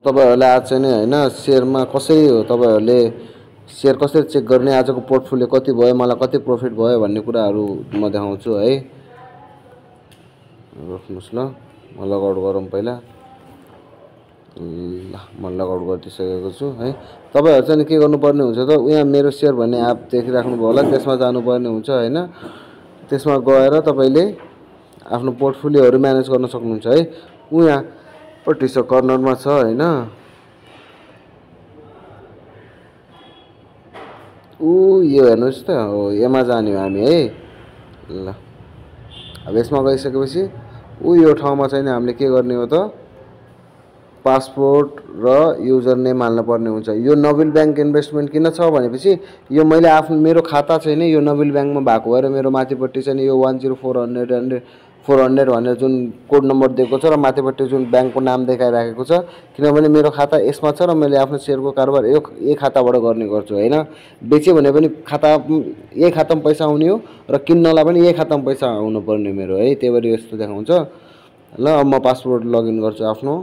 तपाईहरुले आज चाहिँ नि हैन शेयरमा कसरी हो तपाईहरुले शेयर कसरी चेक गर्ने आजको पोर्टफोलियो कति भयो मलाई कति प्रॉफिट भयो भन्ने कुराहरु म देखाउँछु है। रोक्नुस् ल म लगआउट गरौँ पहिला। ल म लगआउट गरिसकेको छु है। तपाईहरु चाहिँ के गर्नुपर्ने हुन्छ त यहाँ मेरो शेयर भन्ने एप देखिराख्नु भयो होला त्यसमा जानुपर्ने हुन्छ हैन। त्यसमा गएर तपाईले आफ्नो पोर्टफोलियोहरु म्यानेज गर्न सक्नुहुन्छ है। यहाँ पट्टि छ कर्नरमा छ हैन। यो हेर्नुस् त हो यसमा जाने हो हामी है। ल अब यसमा गइसकेपछि यो ठाउँमा चाहिँ हामीले के गर्ने हो त पासपोर्ट र युजर नेम हाल्न पर्ने हुन्छ। यो नबिल बैंक इन्भेस्टमेन्ट किन छ भनेपछि यो मैले आफ्नो मेरो खाता चाहिँ नि यो नबिल बैंकमा भएको भएर मेरो माथिपट्टि चाहिँ यो 10400 भनेर जुन कोड नम्बर दिएको छ र माथिपट्टि जुन बैंकको नाम देखाइराखेको छ किनभने मेरो खाता यसमा छ र मैले आफ्नो शेयरको कारोबार यही खाताबाट गर्ने गर्छु हैन। बेचे भने पनि खाता यही खातामा पैसा आउने हो र किन्नलाई पनि यही खातामा पैसा आउनु पर्ने मेरो है। त्यही भएर यस्तो देखाउँछ। ल अब म पासवर्ड लगइन गर्छु आफ्नो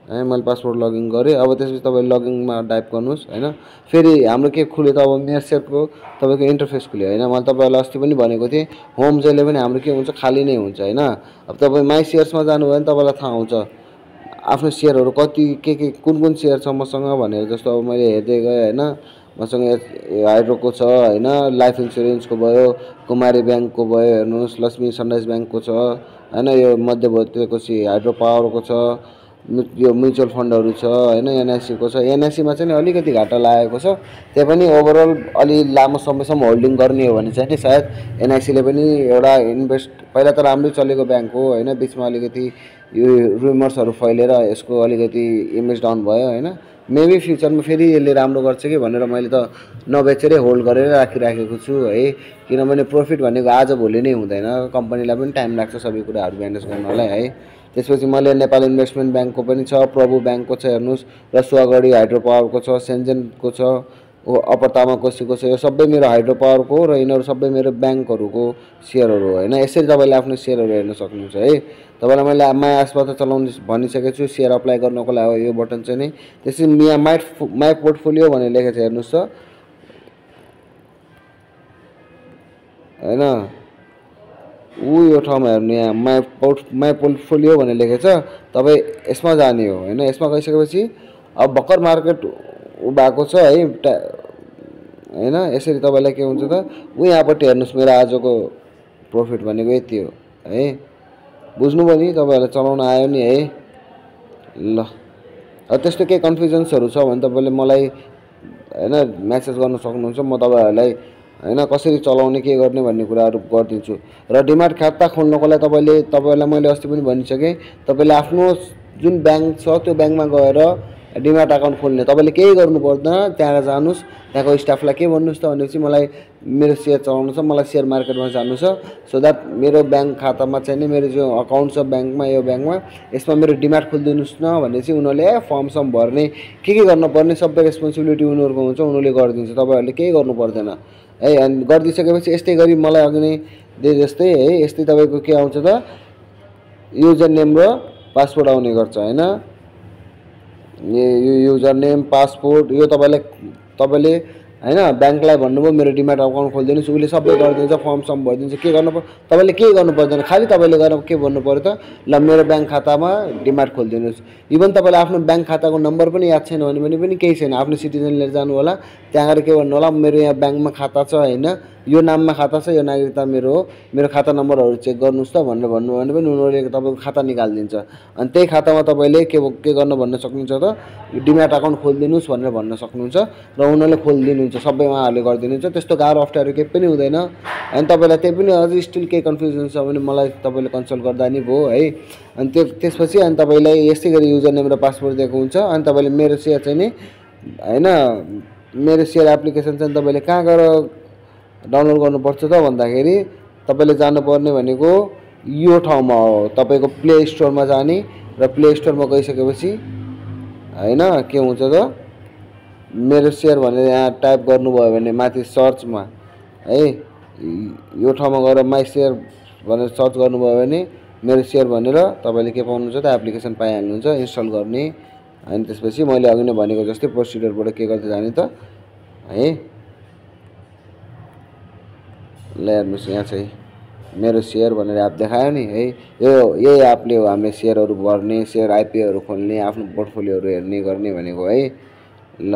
है। मैले पासवर्ड लगइन गरेँ। अब त्यसपछि तपाईले लगइनमा टाइप गर्नुस् हैन। फेरि हाम्रो के खुल्यो त अब मेरो शेयरको तपाईको इन्टरफेस खुल्यो हैन। मैले तपाईलाई अस्ति पनि भनेको थिएँ होम जहिले पनि हाम्रो के हुन्छ खाली नै हुन्छ हैन। अब तपाई माई शेयर्समा जानुभयो भने तपाईलाई थाहा हुन्छ आफ्नो शेयरहरु कति के कुन शेयर छ मसँग भनेर। जस्तो अब मैले हेर्दै गए हैन मसँग हाइड्रोको छ हैन लाइफ इन्स्योरेन्सको भयो कुमारी बैंकको भयो हेर्नुस् लक्ष्मी सनराइज बैंकको छ हैन यो मध्यवर्तीको चाहिँ हाइड्रो पावरको छ यो म्युचुअल फन्डहरु छ हैन एनआईसी को छ। एनआईसी मा चाहिँ अलिकति घाटा लागेको छ त्यही पनि ओभरअल अलि लामो समयसम्म होल्डिङ गर्ने हो भने चाहिँ नि सायद एनआईसी ले पनि एउटा इन्भेस्ट पहिला त राम्रै चलेको बैंक हो हैन। बीचमा अलिकति यो रुमर्सहरु फैलेर यसको अलिकति इमेज डाउन भयो हैन। मेबी फ्युचरमा फेरि यसले राम्रो गर्छ कि भनेर मैले त नबेचेरै होल्ड गरेर राखिराखेको छु है। किनभने प्रॉफिट भनेको आज भोलि नै हुँदैन कम्पनीलाई पनि टाइम लाग्छ सबै कुराहरु म्यानेज गर्नलाई है। त्यसपछि मैले नेपाल इन्भेस्टमेन्ट बैंकको पनि छ प्रभु बैंकको छ हेर्नुस् रसुवागढी हाइड्रो पावरको छ सेन्जेनको छ अपर तामाकोसीको छ। यो सबै मेरो हाइड्रो पावरको र यिनीहरु सबै मेरो बैंकहरुको शेयरहरु हो हैन। यसरी तपाईले आफ्नो शेयरहरु हेर्न सक्नुहुन्छ है। तपाईलाई मैले माई आसबाट चलाउन भनिसकेको छु शेयर अप्लाई गर्नको लागि यो बटन चाहिँ नि। त्यसपछि यहाँ माई पोर्टफोलियो भनेर लेखेको छ हेर्नुस् त हैन। यो ठाउँमा हेर्नु यहाँ माई पोर्टफोलियो भनेर लेखेको छ तपाई यसमा जाने हो हैन। यसमा गइसकेपछि अब भर्खर मार्केट भएको छ है हैन। यसरी तपाईलाई के हुन्छ त यहाँपट्टि हेर्नुस् मेरो आजको प्रॉफिट भनेको यति हो है। बुझ्नुभयो नि तपाईहरुलाई चलाउन आयो नि है। ल अब त्यस्तो के कन्फ्युजन्सहरु छ भने तपाईले मलाई हैन मेसेज गर्न सक्नुहुन्छ। म तपाईहरुलाई हैन कसरी चलाउने के गर्ने भन्ने कुराहरु गर्दिन्छु। र डिमाट खाता खोल्नको लागि तपाईलाई मैले अस्ति पनि भनिसके तपाईले आफ्नो जुन बैंक छ त्यो बैंकमा गएर डिमाट अकाउन्ट खोल्ने तपाईले केही गर्नु पर्दैन। त्यहाँ जानुस् त्यहाँको स्टाफलाई के भन्नुस् त भनेपछि मलाई मेरो शेयर चलाउनु छ मलाई शेयर मार्केटमा जानु छ सो दैट मेरो बैंक खातामा चाहिँ नि मेरो जो अकाउन्ट छ बैंकमा यो बैंकमा यसमा मेरो डिमाट खोलिदिनुस् न भनेपछि उनीहरुले फर्म सम भर्ने के गर्नुपर्ने सबै रेस्पोन्सिबिलिटी उनीहरुको हुन्छ उनीहरुले गरिदिन्छ। तपाईहरुले केही गर्नु पर्दैन है। अनि गर्दिसकेपछि यस्तै गरी मलाई अघि नै दे जस्तै है यस्तै तपाईको के आउँछ त युजर नेम र पासवर्ड आउने गर्छ हैन। यो युजर नेम पासपोर्ट यो तपाईले हैन बैंकलाई भन्नुभयो मेरो डिमाट अकाउन्ट खोलिदिनुस् उले सबै गरिदिन्छ फर्म सम भरिदिन्छ। के गर्नु पर्छ तपाईले केही गर्नु पर्दैन खाली तपाईले गएर के भन्नु पर्यो त ल मेरो बैंक खातामा डिमाट खोलिदिनुस्। इभन तपाईलाई आफ्नो बैंक खाताको नम्बर पनि याद छैन भने पनि केही छैन आफ्नो सिटिजन लिएर जानु होला त्यहाँ गएर के भन्नु होला मेरो यहाँ बैंकमा खाता छ हैन यो नाममा खाता छ यो नागरिकता मेरो हो मेरो खाता नम्बरहरु चेक गर्नुस् त भनेर भन्नु भने पनि उनीहरुले तपाईको खाता निकाल्दिन्छ। अनि त्यही खातामा तपाईले के गर्न भन्न सक्नुहुन्छ त डिमाट अकाउन्ट खोलिदिनुस् भनेर भन्न सक्नुहुन्छ र उनीहरुले खोलिदिनुहुन्छ सबै उहाँहरुले गरिदिनुहुन्छ। त्यस्तो गाह्रो अप्ठ्यारो केही पनि हुँदैन। अनि तपाईलाई त्यही पनि अझै स्टिल केही कन्फ्युजन छ भने मलाई तपाईले कन्सल्ट गर्दा नि भयो है। अनि त्यसपछि अनि तपाईलाई यस्तै गरी युजर नेम र पासवर्ड दिएको हुन्छ। अनि तपाईले मेरो शेयर चाहिँ नि हैन मेरो शेयर एप्लिकेसन चाहिँ तपाईले कहाँ गएर डाउनलोड गर्नुपर्छ त भन्दाखेरि तपाईले जानुपर्ने भनेको यो ठाउँमा हो तपाईको प्ले स्टोरमा जाने र प्ले स्टोरमा गइसकेपछि हैन के हुन्छ त मेरो शेयर भनेर यहाँ टाइप गर्नुभयो भने माथि सर्चमा है यो ठाउँमा गएर माई शेयर भनेर सर्च गर्नुभयो भने मेरो शेयर भनेर तपाईले के पाउनुहुन्छ त एप्लिकेसन पाइहाल्नुहुन्छ इन्स्टल गर्ने अनि त्यसपछि मैले अघि नै भनेको जस्तै प्रोसिडरबाट के गर्दै जाने त है। ल हेर्नुहोस् यहाँ चाहिँ मेरो सेयर भनेर एप देखायो नि है। यही एपले हो हामीले सेयरहरू भर्ने, सेयर आइपिओहरू खोल्ने, आफ्नो पोर्टफोलियोहरू हेर्ने गर्ने भनेको है। ल